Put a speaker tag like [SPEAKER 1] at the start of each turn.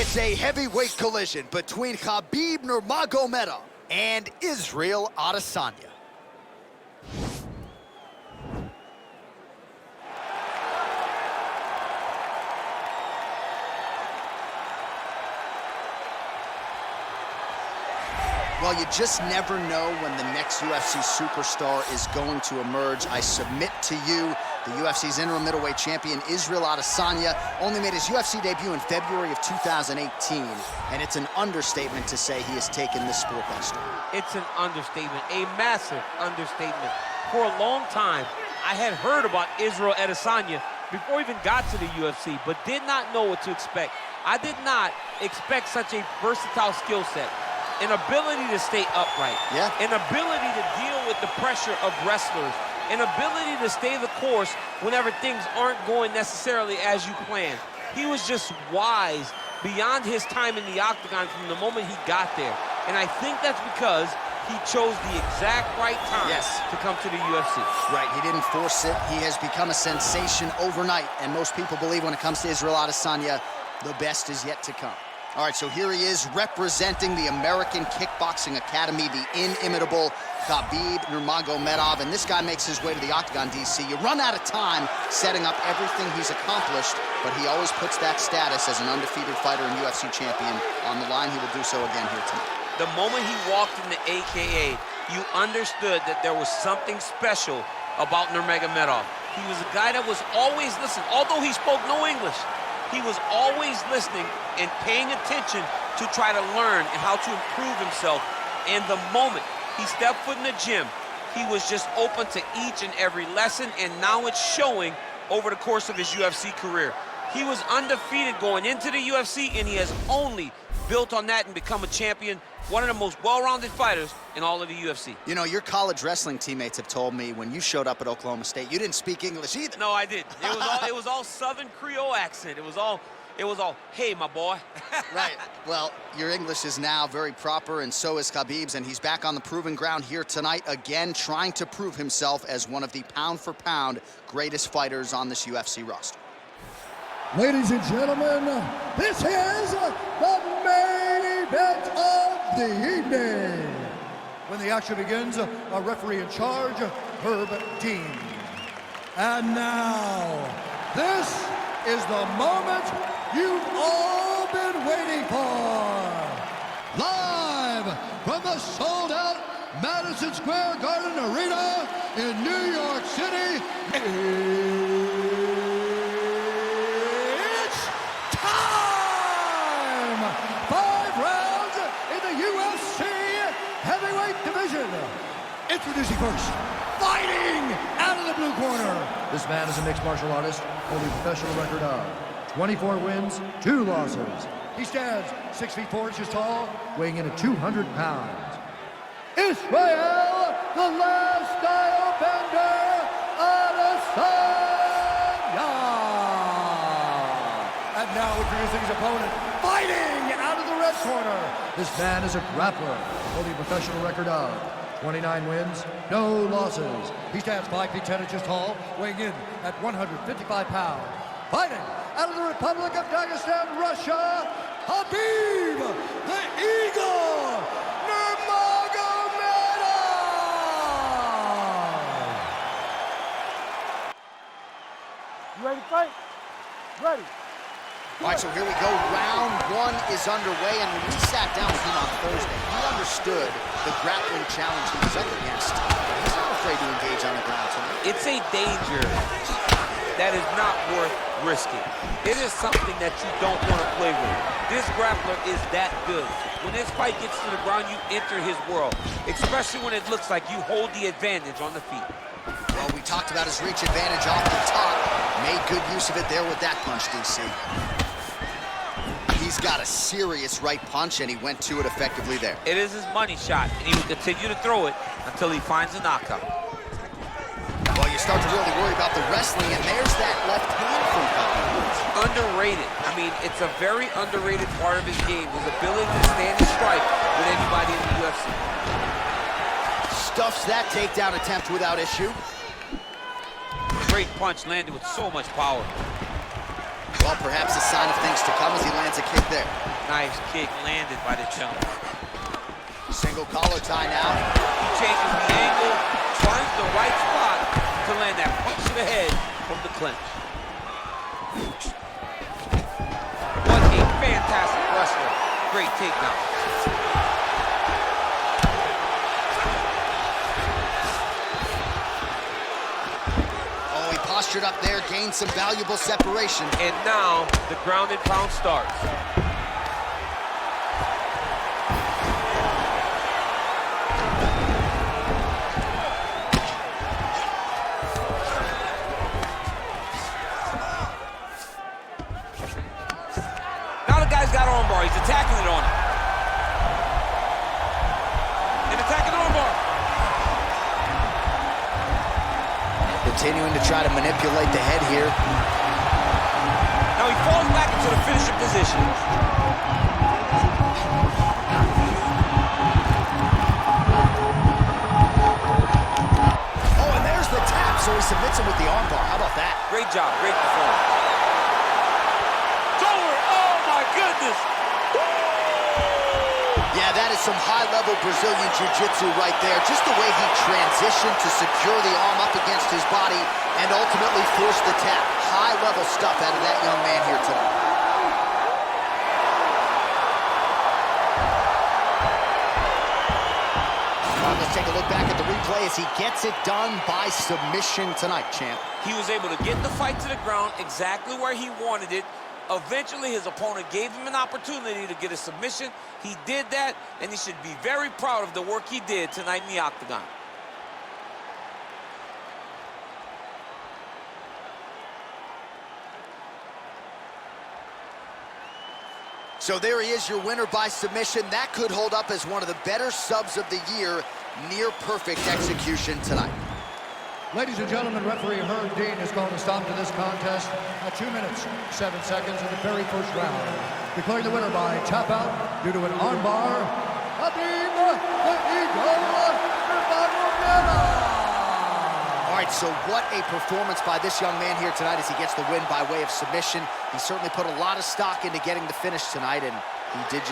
[SPEAKER 1] It's a heavyweight collision between Khabib Nurmagomedov and Israel Adesanya. Well, you just never know when the next UFC superstar is going to emerge. I submit to you, the UFC's interim middleweight champion, Israel Adesanya, only made his UFC debut in February of 2018, and it's an understatement to say he has taken this sport by storm.
[SPEAKER 2] It's an understatement, a massive understatement. For a long time, I had heard about Israel Adesanya before he even got to the UFC, but did not know what to expect. I did not expect such a versatile skill set. An ability to stay upright, an ability to deal with the pressure of wrestlers, an ability to stay the course whenever things aren't going necessarily as you plan. He was just wise beyond his time in the octagon from the moment he got there. And I think that's because he chose the exact right time to come to the UFC.
[SPEAKER 1] Right, he didn't force it. He has become a sensation overnight. And most people believe when it comes to Israel Adesanya, the best is yet to come. All right, so here he is representing the American Kickboxing Academy, the inimitable Khabib Nurmagomedov, and this guy makes his way to the octagon, DC. You run out of time setting up everything he's accomplished, but he always puts that status as an undefeated fighter and UFC champion on the line. He will do so again here tonight.
[SPEAKER 2] The moment he walked in the AKA, you understood that there was something special about Nurmagomedov. He was a guy that was always listening, although he spoke no English. He was always listening and paying attention to try to learn and how to improve himself. And the moment he stepped foot in the gym, he was just open to each and every lesson, and now it's showing over the course of his UFC career. He was undefeated going into the UFC, and he has only built on that and become a champion, one of the most well-rounded fighters in all of the UFC.
[SPEAKER 1] You know, your college wrestling teammates have told me when you showed up at Oklahoma State, you didn't speak English either.
[SPEAKER 2] No, I didn't. It was all Southern Creole accent. It was all, hey, my boy.
[SPEAKER 1] Right. Well, your English is now very proper, and so is Khabib's, and he's back on the proving ground here tonight, again, trying to prove himself as one of the pound-for-pound greatest fighters on this UFC roster.
[SPEAKER 3] Ladies and gentlemen, this is the main event of the evening. When the action begins, a referee in charge, Herb Dean. And now, this is the moment you've all been waiting for. Live from the sold-out Madison Square Garden Arena in New York City. Introducing first, fighting out of the blue corner. This man is a mixed martial artist, holding a professional record of 24 wins, 2 losses. He stands 6 feet 4 inches tall, weighing in at 200 pounds. Israel, the last style bender, Adesanya. And now introducing his opponent, fighting out of the red corner. This man is a grappler, holding a professional record of 29 wins, no losses. He stands 5 feet 10 inches tall, weighing in at 155 pounds. Fighting out of the Republic of Dagestan, Russia, Khabib, the Eagle, Nurmagomedov.
[SPEAKER 4] You ready to fight? Ready.
[SPEAKER 1] All right, so here we go. Round 1 is underway, and when we sat down with him on Thursday, he understood the grappling challenge he was up against. He's not afraid to engage on the ground tonight.
[SPEAKER 2] It's a danger that is not worth risking. It is something that you don't want to play with. This grappler is that good. When this fight gets to the ground, you enter his world, especially when it looks like you hold the advantage on the feet.
[SPEAKER 1] Well, we talked about his reach advantage off the top. Made good use of it there with that punch, DC. He's got a serious right punch, and he went to it effectively there.
[SPEAKER 2] It is his money shot, and he will continue to throw it until he finds a knockout.
[SPEAKER 1] Well, you start to really worry about the wrestling, and there's that left hand from Khabib.
[SPEAKER 2] Underrated. I mean, it's a very underrated part of his game, his ability to stand and strike with anybody in the UFC.
[SPEAKER 1] Stuffs that takedown attempt without issue.
[SPEAKER 2] Great punch landed with so much power.
[SPEAKER 1] Well, perhaps a sign of things to come as he lands a kick there.
[SPEAKER 2] Nice kick landed by the gentleman.
[SPEAKER 1] Single collar tie now.
[SPEAKER 2] He changes the angle, finds the right spot to land that punch to the head from the clinch. What a fantastic wrestler. Great takedown.
[SPEAKER 1] Oh, he postured up there, gained some valuable separation.
[SPEAKER 2] And now the ground and pound starts. Now the guy's got armbar. He's attacking it on him. And attacking armbar.
[SPEAKER 1] Continuing to try to manipulate the head here.
[SPEAKER 2] Now he falls back into the finishing position.
[SPEAKER 1] Oh, and there's the tap, so he submits him with the armbar. How about that?
[SPEAKER 2] Great job, great performance. Goodness.
[SPEAKER 1] Yeah, that is some high-level Brazilian Jiu-Jitsu right there. Just the way he transitioned to secure the arm up against his body and ultimately force the tap. High-level stuff out of that young man here today. Let's take a look back at the replay as he gets it done by submission tonight, champ.
[SPEAKER 2] He was able to get the fight to the ground exactly where he wanted it. Eventually, his opponent gave him an opportunity to get a submission. He did that, and he should be very proud of the work he did tonight in the octagon.
[SPEAKER 1] So there he is, your winner by submission. That could hold up as one of the better subs of the year. Near perfect execution tonight.
[SPEAKER 3] Ladies and gentlemen, referee Herb Dean has called a stop to this contest at 2 minutes, 7 seconds of the very first round. Declaring the winner by tap out due to an armbar, Khabib Nurmagomedov.
[SPEAKER 1] All right, so what a performance by this young man here tonight as he gets the win by way of submission. He certainly put a lot of stock into getting the finish tonight, and he did just